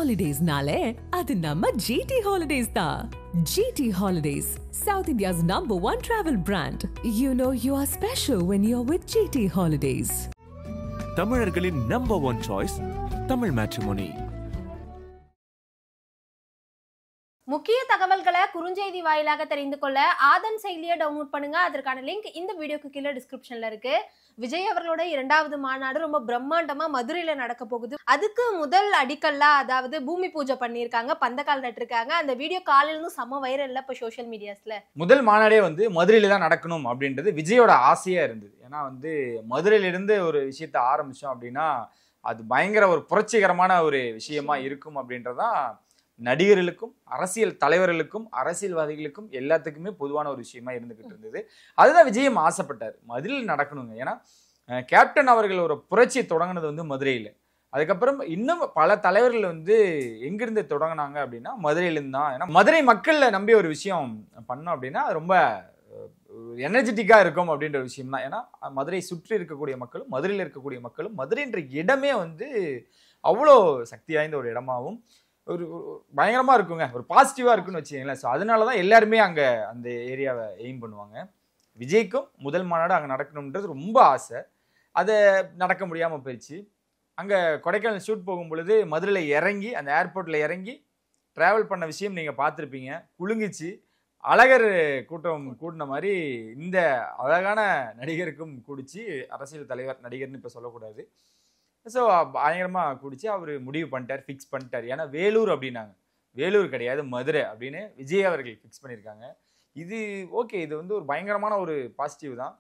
Holidays-nale, adu namma GT Holidays da. GT Holidays, South India's #1 travel brand. You know you are special when you're with GT Holidays. தமிழர்களின் #1 choice Tamil matrimony. முக்கிய தகவல்களை குறுஞ்செய்தி வாயிலாக தெரிந்து கொள்ள ஆதன் செயலியை டவுன்லோட் பண்ணுங்க. அதற்கான லிங்க் இந்த வீடியோக்கு கீழே டிஸ்கிரிப்ஷன்ல இருக்கு. விஜய் அவர்களோட 2வது மாநாடு ரொம்ப பிரம்மாண்டமா மதுரையில நடக்க போகுது. அதுக்கு முதல் அடிக்கல்லா அதாவது பூமி பூஜை பண்ணியிருக்காங்க, பந்தக்கால் நட்டிருக்காங்க. அந்த வீடியோ காலையில இருந்து செம்ம வைரல்ல இப்ப சோஷியல் மீடியாஸ்ல. முதல் மாநாடே மதுரையில தான் நடக்கணும் அப்படின்றது விஜயோட ஆசையா இருந்தது. ஏன்னா மதுரையில இருந்து ஒரு விஷயத்த ஆரம்பிச்சோம் அப்படின்னா அது பயங்கர ஒரு புரட்சிகரமான ஒரு விஷயமா இருக்கும் அப்படின்றதான் நடிகர்களுக்கும் அரசியல் தலைவர்களுக்கும் அரசியல்வாதிகளுக்கும் எல்லாத்துக்குமே பொதுவான ஒரு விஷயமா இருந்துகிட்டு இருந்தது. அதுதான் விஜயம் ஆசைப்பட்டார், மதுரையில் நடக்கணுங்க. ஏன்னா கேப்டன் அவர்கள் ஒரு புரட்சி தொடங்கினது மதுரையில். அதுக்கப்புறம் இன்னும் பல தலைவர்கள் எங்கிருந்து தொடங்கினாங்க அப்படின்னா மதுரையிலிருந்து தான். ஏன்னா மதுரை மக்களை நம்பி ஒரு விஷயம் பண்ணோம் அப்படின்னா ரொம்ப எனர்ஜெட்டிக்காக இருக்கும் அப்படின்ற விஷயம் தான். ஏன்னா மதுரை சுற்றி இருக்கக்கூடிய மக்களும் மதுரையில் இருக்கக்கூடிய மக்களும் மதுரைன்ற இடமே அவ்வளோ சக்தி வாய்ந்த ஒரு இடமாவும் ஒரு பயங்கரமா இருக்குங்க, ஒரு பாசிட்டிவா இருக்குன்னு வச்சுக்கீங்களேன். ஸோ அதனாலதான் எல்லாருமே அங்க அந்த ஏரியாவை எய்ம் பண்ணுவாங்க. விஜய்க்கும் முதல் மாநாடு அங்க நடக்கணும்ன்றது ரொம்ப ஆசை. அதை நடக்க முடியாம போயிடுச்சு. அங்க கொடைக்கானல் ஷூட் போகும் பொழுது மதுரையில இறங்கி அந்த ஏர்போர்ட்ல இறங்கி டிராவல் பண்ண விஷயம் நீங்க பார்த்துருப்பீங்க. குலுங்கிச்சு. அழகர் கூட்டம் கூட்டின மாதிரி இந்த அழகான நடிகருக்கும் கூடிச்சு. அரசியல் தலைவர் நடிகர்னு இப்ப சொல்லக்கூடாது. ஸோ பயங்கரமாக குடிச்சு அவர் முடிவு பண்ணிட்டார், ஃபிக்ஸ் பண்ணிட்டார். ஏன்னா வேலூர் அப்படின்னாங்க, வேலூர் கிடையாது மதுரை அப்படின்னு விஜய் அவர்கள் ஃபிக்ஸ் பண்ணியிருக்காங்க. இது ஓகே, இது ஒரு பயங்கரமான ஒரு பாசிட்டிவ் தான்.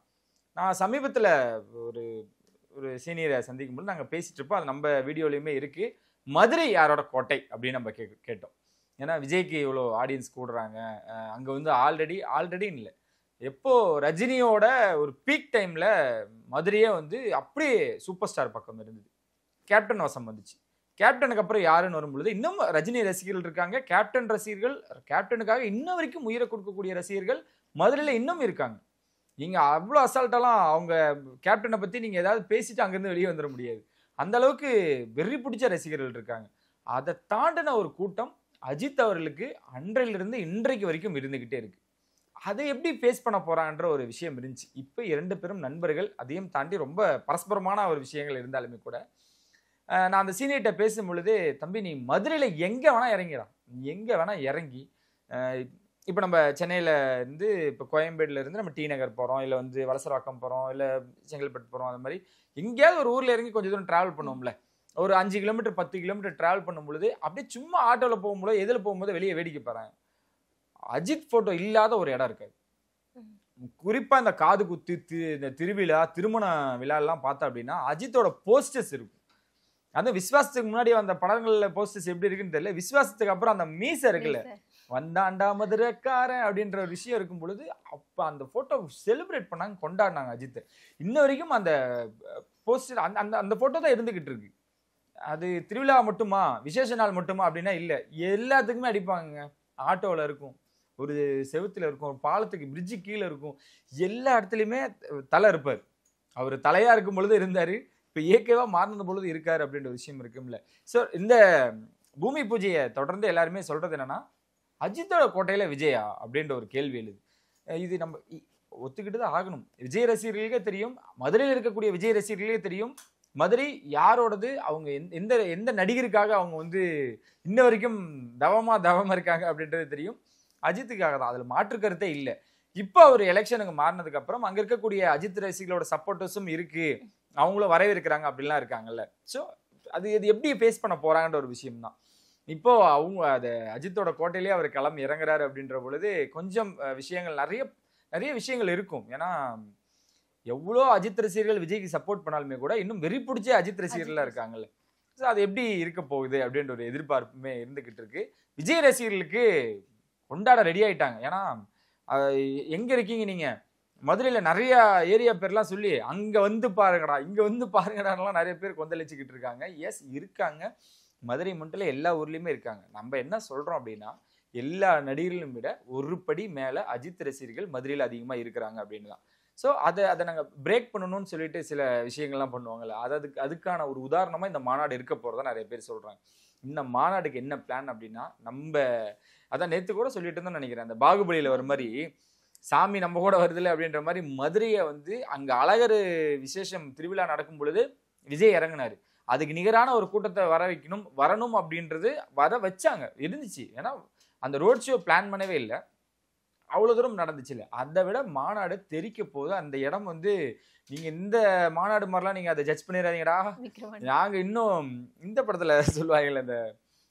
நான் சமீபத்தில் ஒரு ஒரு சீனியரை சந்திக்கும் போது நாங்கள் பேசிகிட்டு இருப்போம், அது நம்ம வீடியோலையுமே இருக்குது. மதுரை யாரோட கோட்டை அப்படின்னு நம்ம கேட்டோம். ஏன்னா விஜய்க்கு இவ்வளோ ஆடியன்ஸ் கூடுறாங்க அங்கே ஆல்ரெடி இல்லை. எப்போ ரஜினியோட ஒரு பீக் டைம்ல மதுரையே அப்படியே சூப்பர் ஸ்டார் பக்கம் இருந்தது. கேப்டன் வசம் வந்துச்சு. கேப்டனுக்கு அப்புறம் யாருன்னு வரும்பொழுது இன்னும் ரஜினி ரசிகர்கள் இருக்காங்க. கேப்டன் ரசிகர்கள், கேப்டனுக்காக இன்ன வரைக்கும் உயிரை கொடுக்கக்கூடிய ரசிகர்கள் மதுரையில இன்னும் இருக்காங்க. நீங்க அவ்வளோ அசால்ட்டாலாம் அவங்க கேப்டனை பத்தி நீங்க ஏதாவது பேசிட்டு அங்கிருந்து வெளியே வந்துட முடியாது. அந்த அளவுக்கு வெறி பிடிச்ச ரசிகர்கள் இருக்காங்க. அதை தாண்டின ஒரு கூட்டம் அஜித் அவர்களுக்கு அன்றையிலிருந்து இன்றைக்கு வரைக்கும் இருந்துகிட்டே இருக்கு. அதை எப்படி ஃபேஸ் பண்ண போறாங்கன்ற ஒரு விஷயம் இருந்துச்சு. இப்போ 2 பேரும் நண்பர்கள், அதையும் தாண்டி ரொம்ப பரஸ்பரமான ஒரு விஷயங்கள் இருந்தாலுமே கூட நான் அந்த சீனியர்கிட்ட பேசும் பொழுது, தம்பி நீ மதுரையில் எங்கே வேணா இறங்கிடலாம், எங்கே வேணா இறங்கி இப்போ நம்ம சென்னையில் இருந்து இப்போ கோயம்பேடுல இருந்து நம்ம டி நகர் போகிறோம், இல்லை வலசரவாக்கம் போகிறோம், இல்லை செங்கல்பட்டு போகிறோம். அது மாதிரி எங்கேயாவது ஒரு ஊரில் இறங்கி கொஞ்சம் தூரம் ட்ராவல் பண்ணுவோம்ல, ஒரு 5 கிலோமீட்டர் 10 கிலோமீட்டர் ட்ராவல் பண்ணும் பொழுது அப்படியே சும்மா ஆட்டோவில் போகும்போது எதில் போகும்போது வெளியே வேடிக்கை போகிறாங்க. அஜித் போட்டோ இல்லாத ஒரு இடம் இருக்காது. குறிப்பா இந்த காது குத்து, இந்த திருவிழா, திருமண விழா எல்லாம் பார்த்தா அப்படின்னா அஜித்தோட போஸ்டர்ஸ் இருக்கும். அது விஸ்வாசத்துக்கு முன்னாடி அந்த படங்கள்ல போஸ்டர்ஸ் எப்படி இருக்குன்னு தெரியல, விஸ்வாசத்துக்கு அப்புறம் அந்த மீசை இருக்குல்ல, வந்தாண்டா மதுரைக்காரன் அப்படின்ற ஒரு விஷயம் இருக்கும் பொழுது அப்ப அந்த போட்டோ செலிப்ரேட் பண்ணாங்க, கொண்டாடினாங்க அஜித். இன்ன வரைக்கும் அந்த போஸ்டர் அந்த அந்த போட்டோ தான் இருந்துகிட்டு இருக்கு. அது திருவிழா மட்டுமா, விசேஷ நாள் மட்டுமா அப்படின்னா இல்ல, எல்லாத்துக்குமே அடிப்பாங்க. ஆட்டோவில் இருக்கும், ஒரு செவுத்துல இருக்கும், ஒரு பாலத்துக்கு பிரிட்ஜு கீழே இருக்கும், எல்லா இடத்துலையுமே தலை இருப்பார். அவர் தலையா இருக்கும் பொழுது இருந்தாரு, இப்போ ஏகேவா மாறின பொழுது இருக்காரு அப்படின்ற விஷயம் இருக்கும்ல. ஸோ இந்த பூமி பூஜையை தொடர்ந்து எல்லாருமே சொல்றது என்னன்னா, அஜித்தோட கோட்டையில விஜயா அப்படின்ற ஒரு கேள்வி எழுது. இது நம்ம ஒத்துக்கிட்டு தான் ஆகணும். விஜய் ரசிகர்களுக்கே தெரியும், மதுரையில் இருக்கக்கூடிய விஜய் ரசிகர்களுக்கே தெரியும் மதுரை யாரோடது, அவங்க எந்த எந்த நடிகருக்காக அவங்க இன்ன வரைக்கும் தவமா இருக்காங்க அப்படின்றது தெரியும். அஜித்துக்காக தான், அதுல மாற்று கருத்தே இல்லை. இப்போ அவர் எலெக்ஷனுக்கு மாறினதுக்கு அப்புறம் அங்க இருக்கக்கூடிய அஜித் ரசிகளோட சப்போர்ட்டர்ஸும் இருக்கு, அவங்களும் வரவேற்கிறாங்க அப்படிலாம் இருக்காங்கல்ல. ஸோ அது எப்படி ஃபேஸ் பண்ண போறாங்கன்ற ஒரு விஷயம் தான். இப்போ அவங்க அது அஜித்தோட கோட்டையிலேயே அவர் கிளம்பி இறங்குறாரு அப்படின்ற பொழுது கொஞ்சம் விஷயங்கள் நிறைய விஷயங்கள் இருக்கும். ஏன்னா எவ்வளோ அஜித் ரசிகர்கள் விஜய்க்கு சப்போர்ட் பண்ணாலுமே கூட இன்னும் வெறி பிடிச்ச அஜித் ரசிகர்கள்லாம் இருக்காங்கல்ல. ஸோ அது எப்படி இருக்க போகுது அப்படின்ற ஒரு எதிர்பார்ப்புமே இருந்துகிட்டு இருக்கு. விஜய் ரசிகர்களுக்கு கொண்டாட ரெடி ஆயிட்டாங்க. ஏன்னா எங்க இருக்கீங்க நீங்க, மதுரையில நிறைய ஏரியா பேர்லாம் சொல்லி அங்க பாருங்கடா, இங்க பாருங்கடாலாம் நிறைய பேர் கொந்தளிச்சுக்கிட்டு இருக்காங்க. எஸ் இருக்காங்க, மதுரை மட்டும் எல்லா ஊர்லயுமே இருக்காங்க. நம்ம என்ன சொல்றோம் அப்படின்னா, எல்லா நடிகர்களும் விட ஒரு படி மேல அஜித் ரசிகர்கள் மதுரையில் அதிகமா இருக்கிறாங்க அப்படின்னு தான். ஸோ அதை நாங்கள் பிரேக் பண்ணணும்னு சொல்லிட்டு சில விஷயங்கள்லாம் பண்ணுவாங்கல்ல, அதுக்கான ஒரு உதாரணமா இந்த மாநாடு இருக்க போறதா நிறைய பேர் சொல்றாங்க. இந்த மாநாடுக்கு என்ன பிளான் அப்படின்னா, நம்ம அதான் நேத்து கூட சொல்லிட்டு இருந்தோம்னு நினைக்கிறேன், அந்த பாகுபலியில வர மாதிரி சாமி நம்ம கூட வருதுல்ல அப்படின்ற மாதிரி மதுரையை வந்து அங்க அழகர் விசேஷம் திருவிழா நடக்கும் பொழுது விஜய் இறங்கினாரு. அதுக்கு நிகரான ஒரு கூட்டத்தை வரணும் அப்படின்றது வர வச்சாங்க, இருந்துச்சு. ஏன்னா அந்த ரோட் ஷோ பிளான் பண்ணவே இல்லை, அவ்வளவு தூரம் நடந்துச்சு இல்லை. அதை விட மாநாடு தெரிக்க போது அந்த இடம் வந்து நீங்க இந்த மாநாடு மாதிரிலாம் நீங்க அதை ஜட்ஜ் பண்ணிடாதீங்கடா. நாங்க இன்னும் இந்த படத்துல சொல்லுவாங்கல்ல, இந்த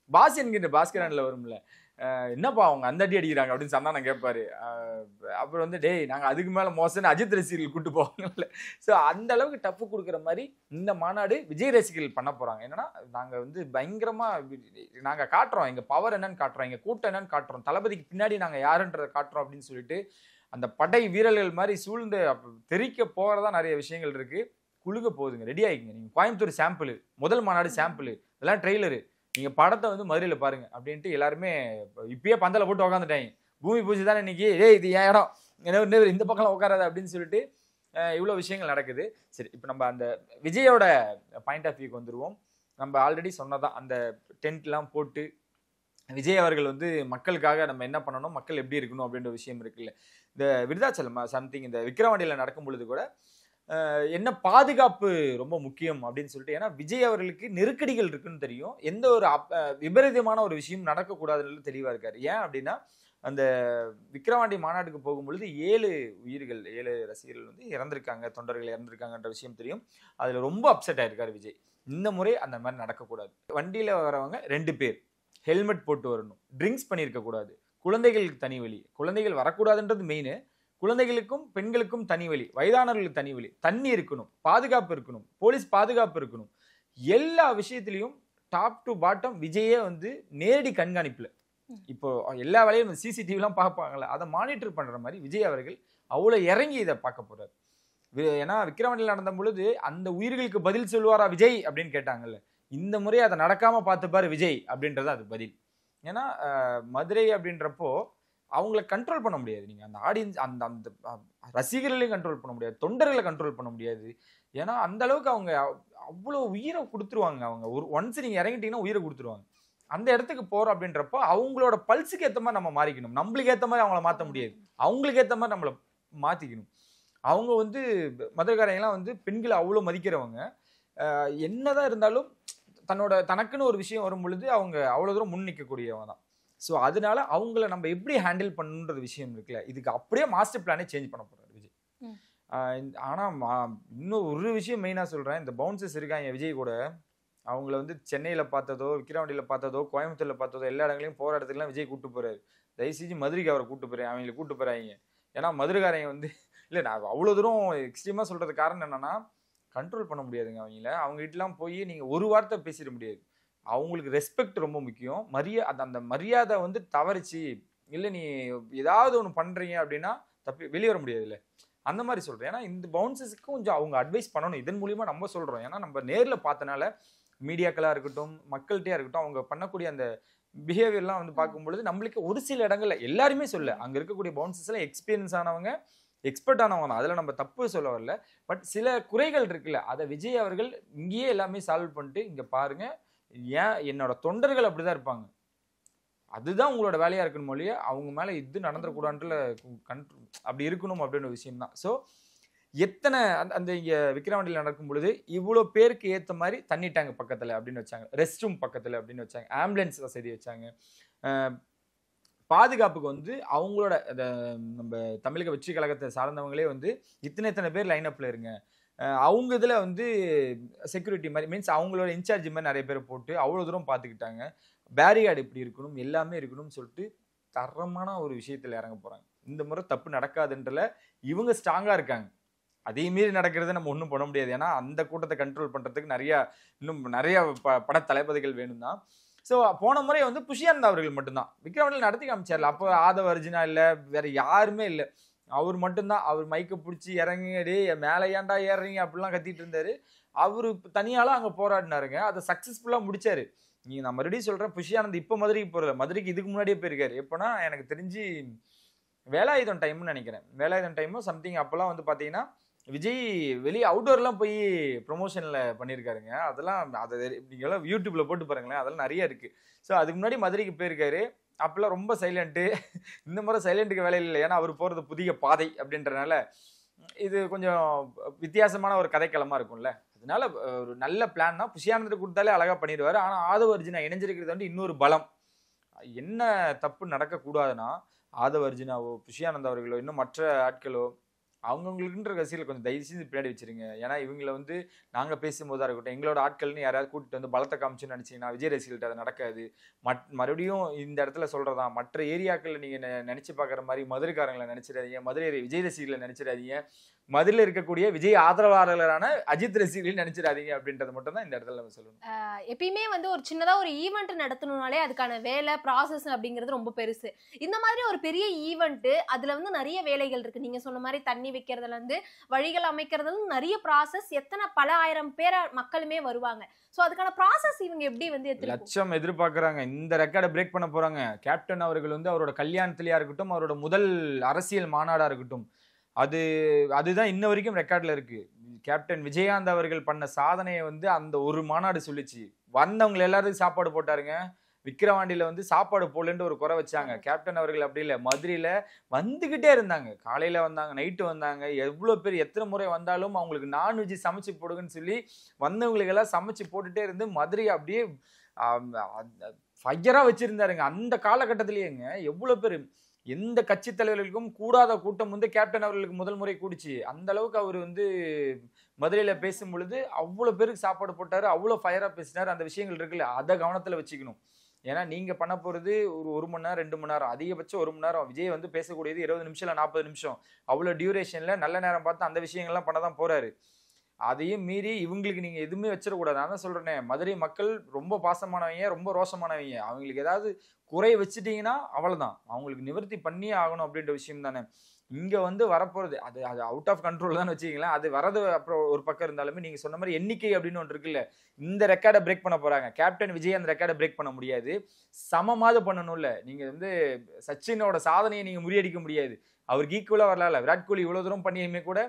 பாஸ் என்கின்ற பாஸ்கரன்ல வரும்ல, என்னப்பா அவங்க அந்த அடி அடிக்கிறாங்க அப்படின்னு சந்தானம் கேட்பாரு. அப்புறம் வந்து டேய் நாங்க அதுக்கு மேல மோசம்னு அஜித் ரசிகர்கள் கூட்டு போவாங்கல்ல. ஸோ அந்த அளவுக்கு டப்பு கொடுக்குற மாதிரி இந்த மாநாடு விஜய் ரசிகர்கள் பண்ண போறாங்க. என்னன்னா நாங்க வந்து பயங்கரமா நாங்க காட்டுறோம், எங்க பவர் என்னன்னு காட்டுறோம், எங்க கூட்டம் என்னன்னு காட்டுறோம், தளபதிக்கு பின்னாடி நாங்க யாருன்றதை காட்டுறோம் அப்படின்னு சொல்லிட்டு அந்த படை வீரர்கள் மாதிரி சூழ்ந்து தெரிக்க போறதா நிறைய விஷயங்கள் இருக்கு. குழுக போகுதுங்க, ரெடி ஆகிங்க. நீங்க கோயம்புத்தூர் சாம்பிள், முதல் மாநாடு சாம்பிள், இதெல்லாம் ட்ரெய்லரு, நீங்க படத்தை வந்து மதுரையில பாருங்க அப்படின்ட்டு எல்லாருமே இப்பயே பந்தல போட்டு உட்காந்துட்டாங்க. பூமி பூஜை தானே இன்னைக்கு, இது என் இடம், இந்த பக்கம் உட்காராது அப்படின்னு சொல்லிட்டு இவ்வளவு விஷயங்கள் நடக்குது. சரி, இப்போ நம்ம அந்த விஜயோட பாயிண்ட் ஆஃப் வியூக்கு வந்துருவோம். நம்ம ஆல்ரெடி சொன்னதான், அந்த டென்ட்லாம் போட்டு விஜய் அவர்கள் வந்து மக்களுக்காக நம்ம என்ன பண்ணணும், மக்கள் எப்படி இருக்கணும் அப்படின்ற விஷயம் இருக்குல்ல. இந்த விருதாச்சலம் சம்திங் இந்த விக்கிரவாண்டியில் நடக்கும் பொழுது கூட என்ன பாதுகாப்பு ரொம்ப முக்கியம் அப்படின்னு சொல்லிட்டு, ஏன்னா விஜய் அவர்களுக்கு நெருக்கடிகள் இருக்குன்னு தெரியும், எந்த ஒரு விபரீதமான ஒரு விஷயம் நடக்கக்கூடாதுன்னு தெளிவா இருக்காரு. ஏன் அப்படின்னா அந்த விக்கிரவாண்டி மாநாட்டுக்கு போகும்பொழுது 7 உயிர்கள், 7 ரசிகர்கள் வந்து இறந்திருக்காங்க, தொண்டர்கள் இறந்திருக்காங்கன்ற விஷயம் தெரியும். அதுல ரொம்ப அப்செட் ஆயிருக்காரு விஜய். இந்த முறை அந்த மாதிரி நடக்கக்கூடாது. வண்டியில வரவங்க 2 பேர் ஹெல்மெட் போட்டு வரணும், ட்ரிங்க்ஸ் பண்ணியிருக்க கூடாது, குழந்தைகளுக்கு தனி வழி, குழந்தைகள் வரக்கூடாதுன்றது மெயின், குழந்தைகளுக்கும் பெண்களுக்கும் தனி வழி, வயதானவர்களுக்கு தனி வழி, தண்ணி இருக்கணும், பாதுகாப்பு இருக்கணும், போலீஸ் பாதுகாப்பு இருக்கணும், எல்லா விஷயத்திலையும் டாப் டு பாட்டம் விஜயே வந்து நேரடி கண்காணிப்புல. இப்போ எல்லா வேலையும் சிசிடிவிலாம் பார்ப்பாங்கல்ல, அதை மானிட்டர் பண்ற மாதிரி விஜய் அவர்கள் அவ்வளவு இறங்கி இதை பார்க்க போறாரு. ஏன்னா விக்கிரவாண்டியில் நடந்த பொழுது அந்த உயிர்களுக்கு பதில் சொல்லுவாரா விஜய் அப்படின்னு கேட்டாங்கல்ல, இந்த முறை அதை நடக்காம பார்த்துப்பாரு விஜய் அப்படின்றது அது பதில். ஏன்னா மதுரை அப்படின்றப்போ அவங்கள கண்ட்ரோல் பண்ண முடியாது, நீங்க அந்த ஆடியன்ஸ் அந்த அந்த ரசிகர்களையும் கண்ட்ரோல் பண்ண முடியாது, தொண்டர்களை கண்ட்ரோல் பண்ண முடியாது. ஏன்னா அந்த அளவுக்கு அவங்க அவ்வளோ உயிரை கொடுத்துருவாங்க. அவங்க ஒன்ஸ் நீங்க இறங்கிட்டீங்கன்னா உயிரை கொடுத்துருவாங்க. அந்த இடத்துக்கு போறோம் அப்படின்றப்போ அவங்களோட பல்ஸுக்கு ஏற்ற மாதிரி நம்ம மாறிக்கணும். நம்மளுக்கு ஏற்ற மாதிரி அவங்கள மாற்ற முடியாது, அவங்களுக்கு ஏற்ற மாதிரி நம்மளை மாத்திக்கணும். அவங்க வந்து மதுரைக்காரங்கெல்லாம் வந்து பெண்களை அவ்வளோ மதிக்கிறவங்க. என்னதான் இருந்தாலும் தனக்குன்னு ஒரு விஷயம் வரும் பொழுது அவங்க அவ்வளோ தூரம் முன் நிற்கக்கூடியவங்க தான். ஸோ அதனால அவங்கள நம்ம எப்படி ஹேண்டில் பண்ணுன்றது விஷயம் இருக்குல்ல, இதுக்கு அப்படியே மாஸ்டர் பிளானே சேஞ்ச் பண்ண போறாரு விஜய். ஆனால் இன்னும் ஒரு விஷயம் மெயினாக சொல்கிறேன், இந்த பவுன்சர்ஸ் இருக்காங்க விஜய் கூட, அவங்கள வந்து சென்னையில் பார்த்ததோ, விக்கிரவாண்டியில் பார்த்ததோ, கோயம்புத்தூரில் பார்த்ததோ, எல்லா இடங்களையும் போகிற இடத்துக்குலாம் விஜய் கூப்பிட்டு போறாரு. தயவுசெஞ்சு மதுரைக்கு அவரை கூப்பிட்டு போறேன், அவங்களை கூப்பிட்டு போறாங்க. ஏன்னா மதுரைக்காரங்க வந்து இல்லை, நான் அவ்வளோ தூரம் எக்ஸ்ட்ரீமாக சொல்றது காரணம் என்னன்னா, கண்ட்ரோல் பண்ண முடியாதுங்க அவங்கள. அவங்க கிட்டலாம் போய் நீங்கள் ஒரு வார்த்தை பேசிட முடியாது. அவங்களுக்கு ரெஸ்பெக்ட் ரொம்ப முக்கியம். அந்த மரியாதை வந்து தவறிச்சு இல்லை, நீ ஏதாவது ஒன்று பண்றீங்க அப்படின்னா தப்பி வெளியே வர முடியாது இல்லை, அந்த மாதிரி சொல்றேன். ஏன்னா இந்த பவுன்சர்ஸுக்கு கொஞ்சம் அவங்க அட்வைஸ் பண்ணணும். இதன் மூலியமா நம்ம சொல்றோம், ஏன்னா நம்ம நேரில் பார்த்தனால மீடியாக்களா இருக்கட்டும், மக்கள்கிட்டயா இருக்கட்டும், அவங்க பண்ணக்கூடிய அந்த பிஹேவியர்லாம் வந்து பார்க்கும்பொழுது நம்மளுக்கு ஒரு சில இடங்கள்ல எல்லாருமே சொல்ல, அங்க இருக்கக்கூடிய பவுன்சர்ஸ் எல்லாம் எக்ஸ்பீரியன்ஸ் ஆனவங்க, எக்ஸ்பர்ட் ஆனவங்க, அதுல நம்ம தப்பு சொல்ல வரல. பட் சில குறைகள் இருக்குல்ல, அதை விஜய் அவர்கள் இங்கேயே எல்லாமே சால்வ் பண்ணிட்டு, இங்க பாருங்க ஏன் என்னோட தொண்டர்கள் அப்படிதான் இருப்பாங்க, அதுதான் உங்களோட வேலையா இருக்கணும் மொழியே, அவங்க மேல இது நடந்துடக்கூடாதுல அப்படி இருக்கணும் அப்படின்ற விஷயம் தான். ஸோ எத்தனை அந்த இங்க விக்கிரவாண்டியில் நடக்கும் பொழுது இவ்வளோ பேருக்கு ஏற்ற மாதிரி தண்ணி டேங்க் பக்கத்துல அப்படின்னு வச்சாங்க, ரெஸ்ட் ரூம் பக்கத்துல அப்படின்னு வச்சாங்க, ஆம்புலன்ஸ் வசதி வச்சாங்க, பாதுகாப்புக்கு வந்து அவங்களோட நம்ம தமிழக வெற்றி கழகத்தை சார்ந்தவங்களே வந்து இத்தனை பேர் லைன் அப்ல இருங்க, அவங்க இதுல வந்து செக்யூரிட்டி மாதிரி மீன்ஸ் அவங்களோட இன்சார்ஜ் மாதிரி நிறைய பேர் போட்டு அவ்வளோ தூரம் பார்த்துக்கிட்டாங்க. பேரிகார்டு இப்படி இருக்கணும், எல்லாமே இருக்கணும்னு சொல்லிட்டு தரமான ஒரு விஷயத்துல இறங்க போறாங்க. இந்த முறை தப்பு நடக்காதுன்றல இவங்க ஸ்ட்ராங்கா இருக்காங்க. அதே மீறி நடக்கிறது நம்ம ஒன்றும் பண்ண முடியாது, ஏன்னா அந்த கூட்டத்தை கண்ட்ரோல் பண்றதுக்கு இன்னும் நிறைய பட தளபதிகள் வேணும் தான். ஸோ போன முறை வந்து புஷியானந்த் அவர்கள் மட்டும்தான் விக்ரவாண்டியில் நடத்தி காமிச்சார்ல, அப்போ ஆதவ அர்ஜுனா இல்லை, வேற யாருமே இல்லை, அவர் மட்டும்தான். அவர் மைக்கை பிடிச்சி இறங்கிடே மேலே ஏன்டா ஏறுறீங்க அப்படிலாம் கத்திட்டு இருந்தாரு. அவரு தனியாலாம் அங்கே போராடினாருங்க, அதை சக்ஸஸ்ஃபுல்லாக முடிச்சாரு. நீங்க நான் மறுபடியும் சொல்றேன், புஷியானந்த் இப்போ மதுரைக்கு போறல, மதுரைக்கு இதுக்கு முன்னாடியே போயிருக்காரு. எப்போனா எனக்கு தெரிஞ்சு வேலாயுதம் டைம்னு நினைக்கிறேன், வேலாயுதம் டைமும் சம்திங். அப்போல்லாம் வந்து பார்த்தீங்கன்னா விஜய் வெளியே அவுட்டோர்லாம் போய் ப்ரொமோஷன்ல பண்ணியிருக்காருங்க. அதெல்லாம் அதை நீங்களாம் யூடியூப்ல போட்டு பாருங்களேன், அதெல்லாம் நிறைய இருக்கு. ஸோ அதுக்கு முன்னாடி மதுரைக்கு போயிருக்காரு. அப்பெல்லாம் ரொம்ப சைலண்ட்டு. இந்த முறை சைலண்ட்டுக்கு வேலை இல்லை, ஏன்னா அவர் போகிறது புதிய பாதை அப்படின்றனால இது கொஞ்சம் வித்தியாசமான ஒரு கதைக்களமா இருக்கும்ல. அதனால ஒரு நல்ல பிளான் தான். புஷியானந்தர் கொடுத்தாலே அழகா பண்ணிடுவாரு. ஆனால் ஆதவ அர்ஜுனா இணைஞ்சிருக்கிறது வந்து இன்னொரு பலம். என்ன தப்பு நடக்கக்கூடாதுன்னா, ஆதவ அர்ஜுனாவோ புஷியானந்த் அவர்களோ இன்னும் மற்ற ஆட்களோ அவங்கவுங்களுக்குன்ற ரசிகர்கள் கொஞ்சம் தயவு செஞ்சு பின்னாடி வச்சிருங்க. ஏன்னா இவங்களை வந்து நாங்கள் பேசும்போதா இருக்கட்டும், எங்களோட ஆட்கள்னு யாராவது கூட்டிட்டு வந்து பலத்தை காமிச்சுன்னு நினச்சிங்கன்னா விஜய் ரசிகர்கள்ட்ட அது நடக்காது. மறுபடியும் இந்த இடத்துல சொல்கிறதா, மற்ற ஏரியாக்களில் நீங்கள் நினச்சி பார்க்குற மாதிரி மதுரைக்காரங்களை நினச்சிடாதீங்க, மதுரை விஜய் ரசிகர்களை நினச்சிடாதீங்க, மதுரையில் இருக்கக்கூடிய விஜய் ஆதரவாளர்களான அஜித் ரசிகர்களையும் நினச்சிடாதீங்க அப்படின்றது மட்டும் தான் இந்த இடத்துல நம்ம சொல்லணும். எப்பயுமே வந்து ஒரு சின்னதாக ஒரு ஈவெண்ட் நடத்தணும்னாலே அதுக்கான வேலை ப்ராசஸ் அப்படிங்கிறது ரொம்ப பெருசு. இந்த மாதிரி ஒரு பெரிய ஈவெண்ட்டு அதில் வந்து நிறைய வேலைகள் இருக்குது. நீங்கள் சொன்ன மாதிரி தண்ணி வைக்கிறதுலேருந்து வழிகள் அமைக்கிறதுல நிறைய ப்ராசஸ், எத்தனை பல ஆயிரம் பேர் மக்களுமே வருவாங்க. ஸோ அதுக்கான ப்ராசஸ் இவங்க எப்படி வந்து லட்சம் எதிர்பார்க்குறாங்க. இந்த ரெக்கார்டை பிரேக் பண்ண போகிறாங்க. கேப்டன் அவர்கள் வந்து அவரோட கல்யாணத்திலேயா இருக்கட்டும், அவரோட முதல் அரசியல் மாநாடாக இருக்கட்டும், அதுதான் இன்ன வரைக்கும் ரெக்கார்டில் இருக்கு. கேப்டன் விஜயகாந்த் அவர்கள் பண்ண சாதனையை வந்து அந்த ஒரு மாநாடு சொல்லிச்சு. வந்தவங்க எல்லாருக்கும் சாப்பாடு போட்டாருங்க. விக்கிரவாண்டியில வந்து சாப்பாடு போடலன்னு ஒரு குறை வச்சாங்க. கேப்டன் அவர்கள் அப்படி இல்லை, மதுரையில வந்துகிட்டே இருந்தாங்க. காலையில வந்தாங்க, நைட்டு வந்தாங்க. எவ்வளோ பேர் எத்தனை முறை வந்தாலும் அவங்களுக்கு நான்வெஜ் சமைச்சு போடுங்கன்னு சொல்லி வந்தவங்களுக்கு எல்லாம் சமைச்சு போட்டுட்டே இருந்து மதுரையை அப்படியே ஃபயரா வச்சிருந்தாருங்க. அந்த காலகட்டத்திலேயேங்க எவ்வளோ பேர், எந்த கட்சி தலைவர்களுக்கும் கூடாத கூட்டம் வந்து கேப்டன் அவர்களுக்கு முதல் முறை கூடிச்சு. அந்த அளவுக்கு அவர் வந்து மதுரையில பேசும் பொழுது அவ்வளோ பேருக்கு சாப்பாடு போட்டாரு, அவ்வளோ ஃபயரா பேசினார். அந்த விஷயங்கள் இருக்குல்ல, அதை கவனத்துல வச்சுக்கணும். ஏன்னா நீங்க பண்ண போறது ஒரு மணி நேரம் 2 மணி நேரம், அதிகபட்சம் 1 மணி நேரம். விஜய் வந்து பேசக்கூடியது 20 நிமிஷம் இல்லை 40 நிமிஷம். அவ்வளோ டியூரேஷன்ல நல்ல நேரம் பார்த்து அந்த விஷயங்கள்லாம் பண்ணதான் போறாரு. அதையும் மீறி இவங்களுக்கு நீங்க எதுவுமே வச்சிடக்கூடாது. நான் தான் சொல்றேனே, மதுரை மக்கள் ரொம்ப பாசமானவங்க, ரொம்ப ரோஷமானவங்க. அவங்களுக்கு ஏதாவது குறை வச்சுட்டீங்கன்னா அவ்வளவுதான், அவங்களுக்கு நிவர்த்தி பண்ணியே ஆகணும் அப்படின்ற விஷயம் தானே. இங்க வந்து வரப்போறது அது அவுட் ஆஃப் கண்ட்ரோல் தான் வச்சுக்கீங்களேன். அது வரது அப்புறம் ஒரு பக்கம் இருந்தாலுமே நீங்க சொன்ன மாதிரி எண்ணிக்கை அப்படின்னு ஒன்று இருக்குல்ல, இந்த ரெக்கார்டை பிரேக் பண்ண போறாங்க. கேப்டன் விஜய் அந்த ரெக்கார்டை பிரேக் பண்ண முடியாது, சமமாவது பண்ணணும்ல. நீங்க வந்து சச்சினோட சாதனையை நீங்க முறியடிக்க முடியாது. அவருக்கு ஈக்குவலா வரல. விராட் கோலி இவ்வளவு தூரம் பண்ணியுமே கூட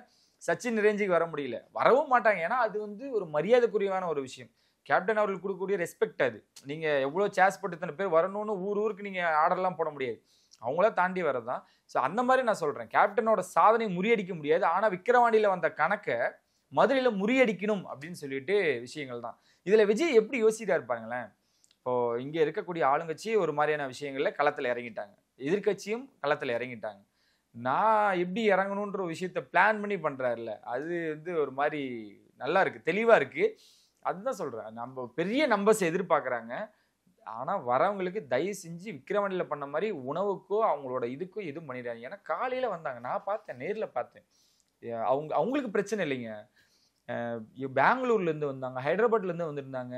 சச்சின் ரேஞ்சுக்கு வர முடியல, வரவும் மாட்டாங்க. ஏன்னா அது வந்து ஒரு மரியாதைக்குரியவான ஒரு விஷயம். கேப்டன் அவர்களுக்கு கொடுக்கக்கூடிய ரெஸ்பெக்ட் அது. நீங்க எவ்வளவு சேஸ் போட்டு இத்தனை பேர் வரணும்னு ஊருக்கு நீங்க ஆர்டர்லாம் போட முடியாது, அவங்கள தாண்டி வரதான். ஸோ அந்த மாதிரி நான் சொல்றேன், கேப்டனோட சாதனை முறியடிக்க முடியாது. ஆனா விக்கிரவாண்டியில வந்த கணக்கை மதுரையில முறியடிக்கணும் அப்படின்னு சொல்லிட்டு விஷயங்கள் தான். இதுல விஜய் எப்படி யோசிச்சிட்டாரு பாருங்களேன். இப்போ இங்க இருக்கக்கூடிய ஆளுங்கட்சி ஒரு மாதிரியான விஷயங்கள்ல களத்துல இறங்கிட்டாங்க, எதிர்கட்சியும் களத்துல இறங்கிட்டாங்க. நான் எப்படி இறங்கணுன்ற விஷயத்த பிளான் பண்ணி பண்றாருல, அது வந்து ஒரு மாதிரி நல்லா இருக்கு, தெளிவா இருக்கு. அதுதான் சொல்றேன், நம்ம பெரிய நம்பர்ஸ் எதிர்பார்க்குறாங்க. ஆனா வரவங்களுக்கு தயவு செஞ்சு விக்கிரவாண்டியில பண்ண மாதிரி உணவுக்கோ அவங்களோட இதுக்கோ எதுவும் பண்ணிடுறாங்க. ஏன்னா காலையில வந்தாங்க, நான் பார்த்தேன், நேர்ல பார்த்தேன். அவங்களுக்கு பிரச்சனை இல்லைங்க. பெங்களூர்ல இருந்து வந்தாங்க, ஹைதராபாத்ல இருந்து வந்திருந்தாங்க,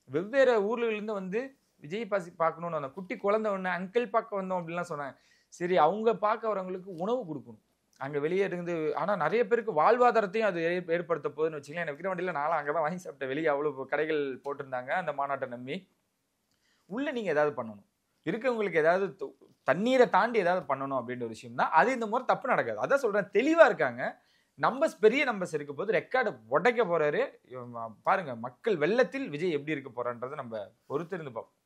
வெவ்வேறு ஊர்ல இருந்து வந்து விஜய் பார்க்கணும்னு வந்தாங்க. குட்டி குழந்தை ஒன்று அங்கிள் பார்க்க வந்தோம் அப்படின்லாம் சொன்னாங்க. சரி, அவங்க பார்க்க வரவங்களுக்கு உணவு கொடுக்கணும் அங்கே வெளியே இருந்து. ஆனால் நிறைய பேருக்கு வாழ்வாதாரத்தையும் அது ஏற்படுத்த போகுதுன்னு வச்சுக்கலாம். எனக்கு விக்கிரவாண்டியில் நானும் அங்கே தான் வாங்கி சாப்பிட்டேன். வெளியே அவ்வளோ கடைகள் போட்டிருந்தாங்க அந்த மாநாட்டை நம்பி. உள்ள நீங்கள் ஏதாவது பண்ணணும், இருக்கவங்களுக்கு ஏதாவது தண்ணீரை தாண்டி ஏதாவது பண்ணணும் அப்படின்ற ஒரு விஷயம் தான். அது இந்த முறை தப்பு நடக்காது. அதான் சொல்கிறேன், தெளிவாக இருக்காங்க. நம்பர்ஸ் பெரிய நம்பர்ஸ் இருக்க போது ரெக்கார்டு உடைக்க போறாரு. பாருங்க, மக்கள் வெள்ளத்தில் விஜய் எப்படி இருக்க போறான்றதை நம்ம பொறுத்திருந்து பார்ப்போம்.